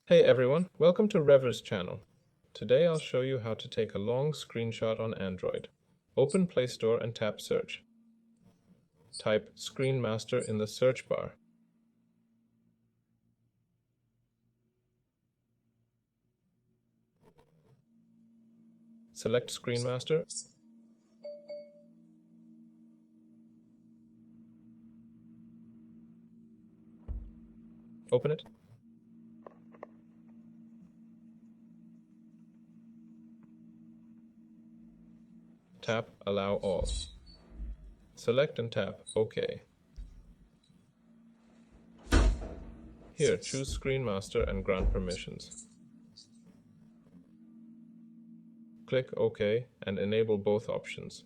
Hey everyone, welcome to Rever's channel. Today I'll show you how to take a long screenshot on Android. Open Play Store and tap Search. Type Screen Master in the search bar. Select Screen Master. Open it. Tap Allow All. Select and tap OK. Here, choose Screen Master and grant permissions. Click OK and enable both options.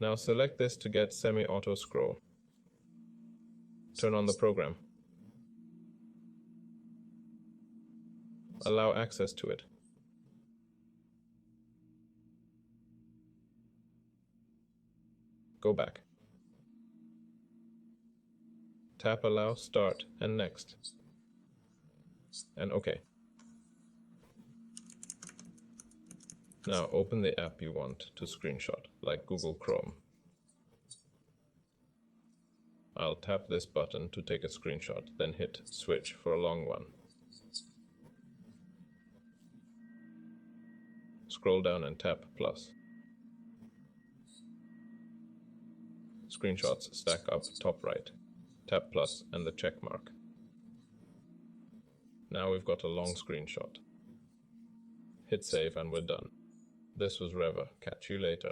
Now select this to get semi-auto scroll. Turn on the program. Allow access to it. Go back. Tap Allow, Start, and Next. And OK. Now open the app you want to screenshot, like Google Chrome. I'll tap this button to take a screenshot, then hit Switch for a long one. Scroll down and tap Plus. Screenshots stack up top right. Tap Plus and the check mark. Now we've got a long screenshot. Hit Save and we're done. This was Reva. Catch you later.